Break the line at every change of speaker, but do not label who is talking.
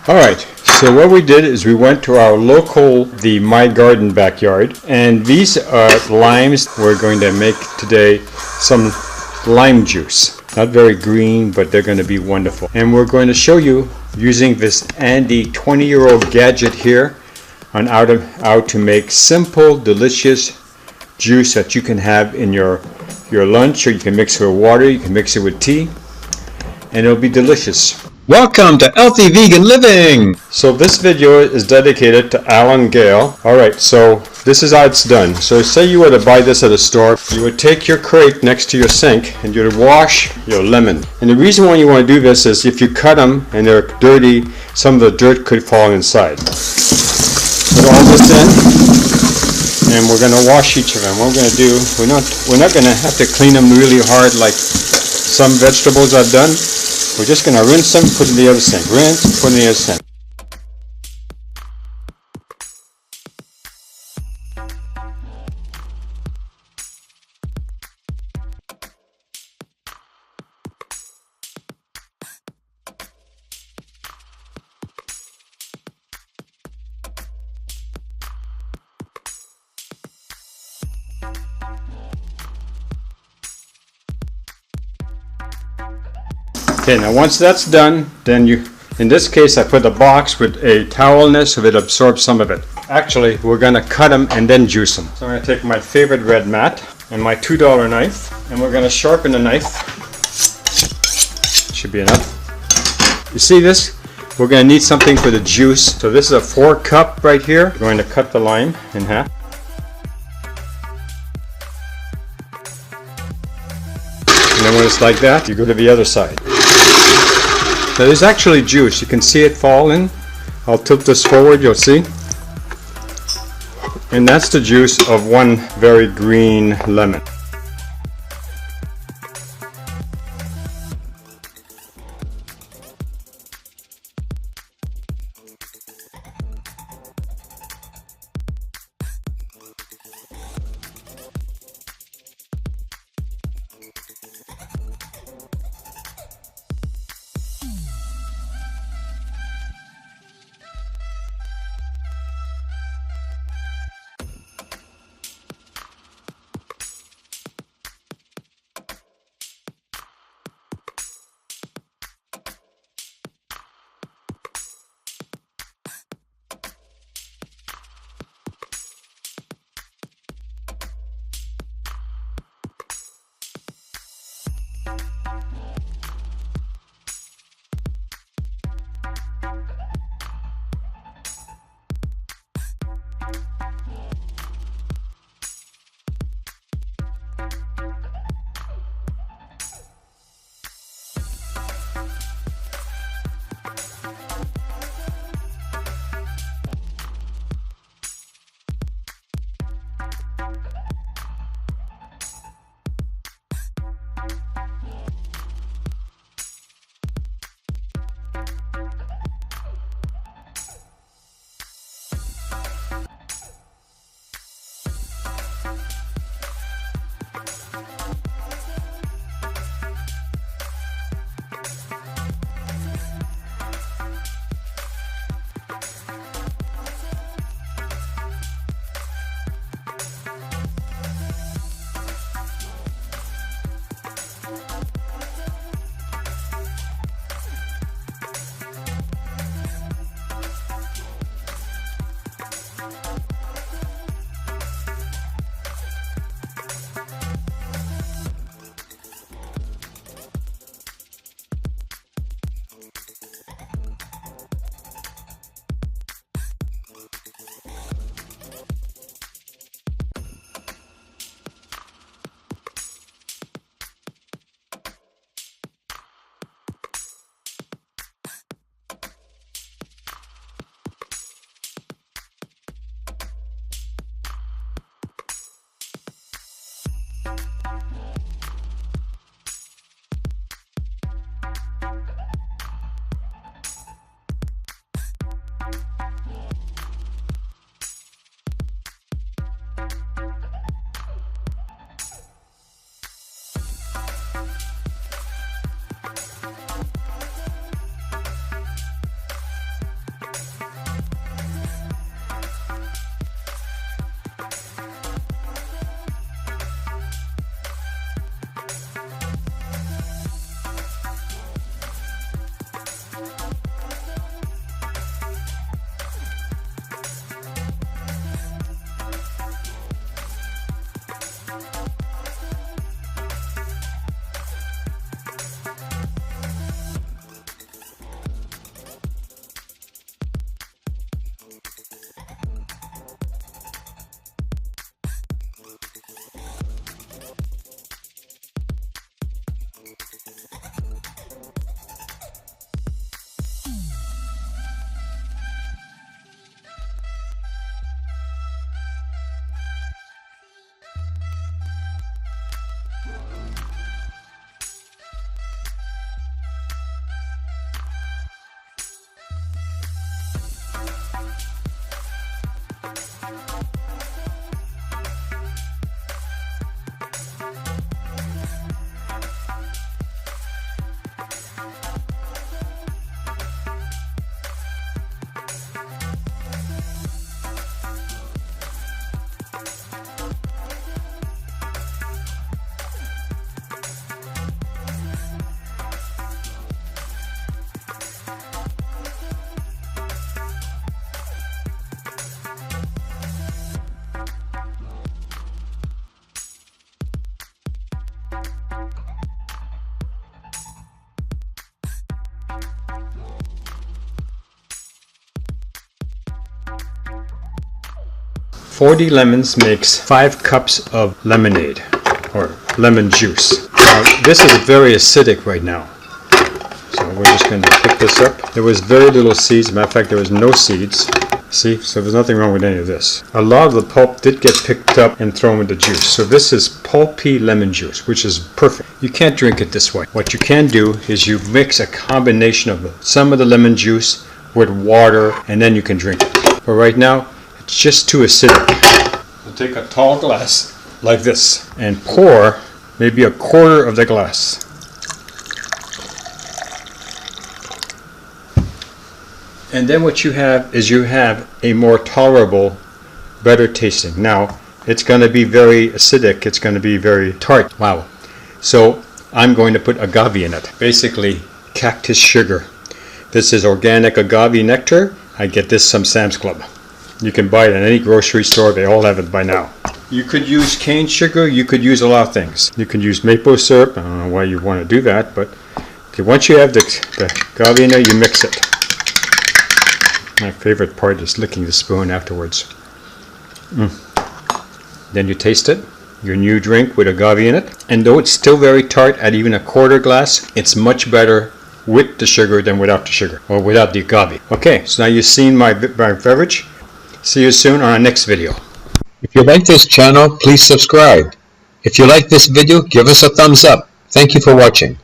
Alright, so what we did is we went to our local, the My Garden backyard, and these are limes. We're going to make today some lime juice. Not very green, but they're going to be wonderful. And we're going to show you using this handy 20-year-old gadget here on how to make simple, delicious juice that you can have in your lunch, or you can mix it with water, you can mix it with tea, and it'll be delicious.
Welcome to Healthy Vegan Living!
So this video is dedicated to Alan Gale. Alright, so this is how it's done. So say you were to buy this at a store, you would take your crate next to your sink and you would wash your lemon. And the reason why you want to do this is if you cut them and they're dirty, some of the dirt could fall inside. Put all this in and we're going to wash each of them. What we're going to do, we're not going to have to clean them really hard like some vegetables I've done. We're just going to rinse them, put in the other sink. Rinse, put in the other sink. Okay, now once that's done, then in this case I put a box with a towel in it so it absorbs some of it. Actually, we're going to cut them and then juice them. So I'm going to take my favorite red mat and my $2 knife, and we're going to sharpen the knife. Should be enough. You see this? We're going to need something for the juice. So this is a 4 cup right here. We're going to cut the lime in half. And then when it's like that, you go to the other side. So there's actually juice. You can see it fall in. I'll tilt this forward, you'll see. And that's the juice of one very green lemon. "40 lemons makes 5 cups of lemonade, or lemon juice." Now, this is very acidic right now. So we're just going to pick this up. There was very little seeds. As a matter of fact, there was no seeds. See, so there's nothing wrong with any of this. A lot of the pulp did get picked up and thrown into juice. So this is pulpy lemon juice, which is perfect. You can't drink it this way. What you can do is you mix a combination of some of the lemon juice with water, and then you can drink it. But right now, it's just too acidic. We'll take a tall glass like this and pour maybe a quarter of the glass. And then what you have is you have a more tolerable, better tasting. Now, it's going to be very acidic. It's going to be very tart. Wow. So I'm going to put agave in it. Basically, cactus sugar. This is organic agave nectar. I get this from Sam's Club. You can buy it at any grocery store. They all have it by now. You could use cane sugar. You could use a lot of things. You can use maple syrup. I don't know why you want to do that, but okay, once you have the agave in there, you mix it. My favorite part is licking the spoon afterwards. Then you taste it. Your new drink with agave in it. And though it's still very tart at even a quarter glass, it's much better with the sugar than without the sugar, or without the agave. Okay, so now you've seen my beverage. See you soon on our next video.
If you like this channel, please subscribe. If you like this video, give us a thumbs up. Thank you for watching.